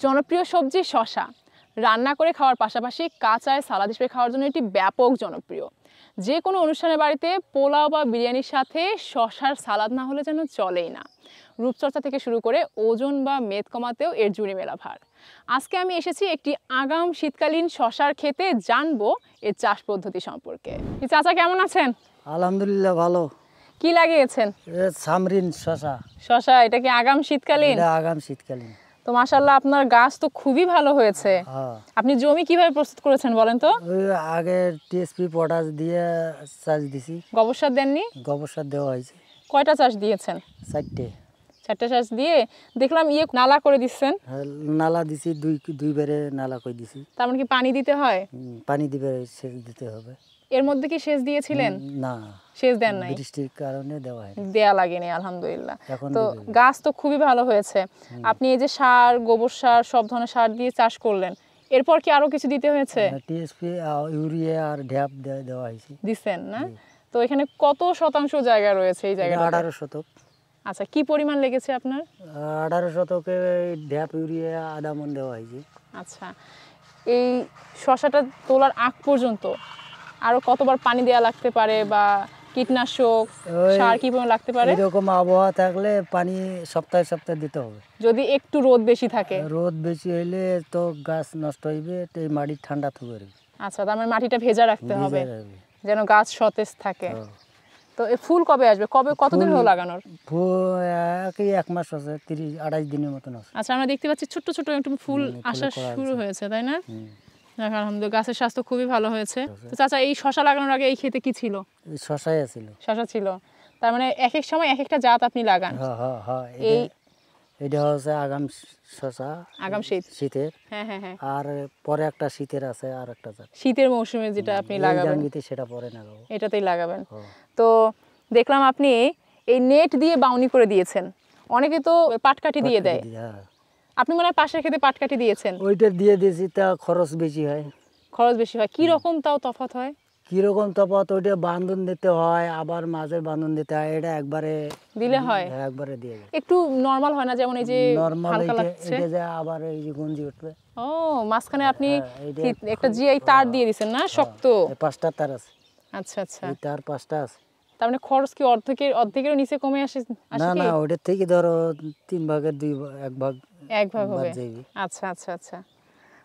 জনপ্রিয় সবজি শসা রান্না করে খাওয়ার পাশাপাশি কাঁচায় সালাদ হিসেবে খাওয়ার জন্য এটি ব্যাপক জনপ্রিয়। যে কোনো অনুষ্ঠানের বাড়িতে পোলাও বা বিরিয়ানির সাথে শসার সালাদ না হলে যেন চলেই না। রূপচর্চা থেকে শুরু করে ওজন বা মেদ কমাতেও এর জুড়ি মেলা ভার। আজকে আমি এসেছি একটি আগাম শীতকালীন শসার খেতে, জানবো এর চাষ পদ্ধতি সম্পর্কে। চাচা কেমন আছেন? আলহামদুলিল্লাহ ভালো। কি লাগিয়েছেন? সামরিন শসা। শসা এটা কি আগাম শীতকালীন? এটা আগাম শীতকালীন। তো মাশাআল্লাহ আপনার গাছ তো খুবই ভালো হয়েছে। আপনি জমি কিভাবে প্রস্তুত করেছেন বলেন তো? ওই আগে টিএসপি পটাশ দিয়ে চাষ দিছি। গোবর সার দেননি? গোবর সার দেওয়া হয়েছে। কয়টা চাষ দিয়েছেন? 4টে চাষ দিয়ে দেখলাম নালা করে দিচ্ছেন। নালা দিছি, দুইবারে নালা করে দিছি। তার মানে কি পানি দিতে হয়? পানি দিবে, সেচ দিতে হবে। এর মধ্যে কি সেচ দিয়েছিলেন? না, সেচ দেন নাই। বৃষ্টির কারণে দেয়া লাগেনি আলহামদুলিল্লাহ। তো গাছ তো খুবই ভালো হয়েছে। আপনি এই যে সার, গোবর সার, সব ধরনের সার দিয়ে চাষ করলেন, এরপর কি আরো কিছু দিতে হয়েছে? টিএসপি, ইউরিয়া আর ঢ্যাপ দেওয়া হয়েছে। দিছেন না? তো এখানে কত শতাংশ জায়গা রয়েছে এই জায়গাটা? 18 শতক। আচ্ছা, কি পরিমাণ লেগেছে আপনার? 18 শতকে ঢ্যাপ, ইউরিয়া আধা মণ দেওয়া হয়েছে। আচ্ছা, এই শসাটা তোলার আগ পর্যন্ত আরো কতবার পানি দেওয়া লাগতে পারে বা কীটনাশক সার কি পরিমাণ লাগতে পারে? এরকম আবহাওয়া থাকলে পানি সপ্তাহে সপ্তাহে দিতে হবে। যদি একটু রোদ বেশি থাকে? রোদ বেশি হইলে তো গাছ নষ্ট হইবে, এই মাটি ঠান্ডা থাকবে। আচ্ছা, তার মানে মাটিটা ভেজা রাখতে হবে যেন গাছ সতেজ থাকে। তো এই ফুল কবে আসবে? কতদিন হলো লাগানোর? ফুল 1 মাস আছে, 30-28 দিনের মতন আছে। আচ্ছা, আমরা দেখতে পাচ্ছি ছোট ছোট একটু ফুল আসা শুরু হয়েছে, তাই না? আলহামদুলিল্লাহ, গাছের স্বাস্থ্য খুবই ভালো হয়েছে। তো চাচা, এই শসা লাগানোর আগে এই ক্ষেতে কি ছিল? শসাই ছিল। শসা ছিল, তার মানে এক এক সময় এক একটা জাত আপনি লাগান? হ্যাঁ, এটা হচ্ছে আগাম শসা, আগাম শীতের। হ্যাঁ। আর পরে একটা শীতের আছে, আর একটা জাত শীতের মৌসুমে যেটা আপনি লাগাবেন, সেটা পরে লাগাবো। এটাতেই লাগাবেন। তো দেখলাম আপনি এই নেট দিয়ে বাউনি করে দিয়েছেন। অনেকে তো পাটকাঠি দিয়ে দেয়, আপনি মনে হয় পাশের ক্ষেতে পাটকাঠি দিয়েছেন? ওইটা দিয়ে দিয়েছি, তা খরচ বেশি হয়। খরচ বেশি হয়? কি রকম তাও তফাৎ হয়? কিরকম তফাৎ? ওইটা বান্ধন দিতে হয়, আবার মাঝের বান্ধন দিতে হয়। এটা একবারে দিলে হয়? একবারে দিয়ে দেয়। একটু নরমাল হয় না? যেমন এই যে হালকা লাগছে, এটা যে আবার এই যে গঞ্জি উঠবে। ও, মাঝখানে আপনি একটা জিআই তার দিয়ে দিবেন না, শক্ত? 5টা তার আছে। আচ্ছা, এই তার 5টা আছে। তার মানে খরচ কি অর্ধেকেরও নিচে কমে আসে? না, ওটার থেকে ধরো 3 ভাগের 1 ভাগ হবে। আচ্ছা,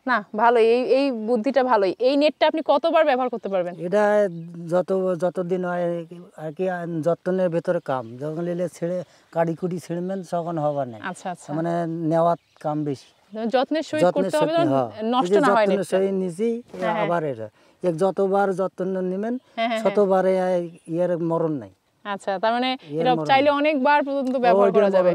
না ভালো, এই বুদ্ধিটা ভালোই। এই নেটটা আপনি কতবার ব্যবহার করতে পারবেন? এটা যতদিন হয় আর কি, যত্নের ভেতরে কাম। যখন নিলে ছেড়ে কাড়ি ছেড়বেন তখন হবার নেই। আচ্ছা, মানে নেওয়ার কাম বেশি, যত্নের সহিত করতে হবে, নষ্ট না হয়। যত্নের সহিত নিছি। আবার এটা যতবার যত্ন নেবেন ততবারে এর মরণ নাই। আচ্ছা, তার মানে এটা চাইলে অনেকবার পর্যন্ত ব্যবহার করা যাবে।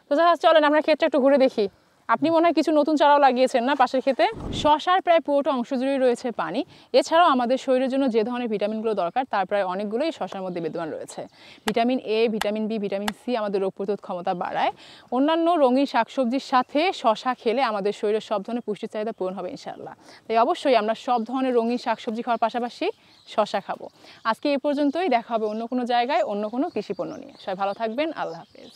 তো চলেন আমরা ক্ষেতটা একটু ঘুরে দেখি। আপনি মনে হয় কিছু নতুন চারাও লাগিয়েছেন না পাশের ক্ষেতে? শসার প্রায় পুরোটা অংশ জুড়েই রয়েছে পানি। এছাড়াও আমাদের শরীরের জন্য যে ধরনের ভিটামিনগুলো দরকার তার প্রায় অনেকগুলোই শসার মধ্যে বিদ্যমান রয়েছে। Vitamin A, vitamin B, vitamin C আমাদের রোগ প্রতিরোধ ক্ষমতা বাড়ায়। অন্যান্য রঙিন শাকসবজির সাথে শসা খেলে আমাদের শরীরের সব ধরনের পুষ্টির চাহিদা পূরণ হবে ইনশাআল্লাহ। তাই অবশ্যই আমরা সব ধরনের রঙিন শাকসবজি খাওয়ার পাশাপাশি শসা খাবো। আজকে এই পর্যন্তই, দেখা হবে অন্য কোনো জায়গায় অন্য কোনো কৃষি পণ্য নিয়ে। সবাই ভালো থাকবেন, আল্লাহ হাফেজ।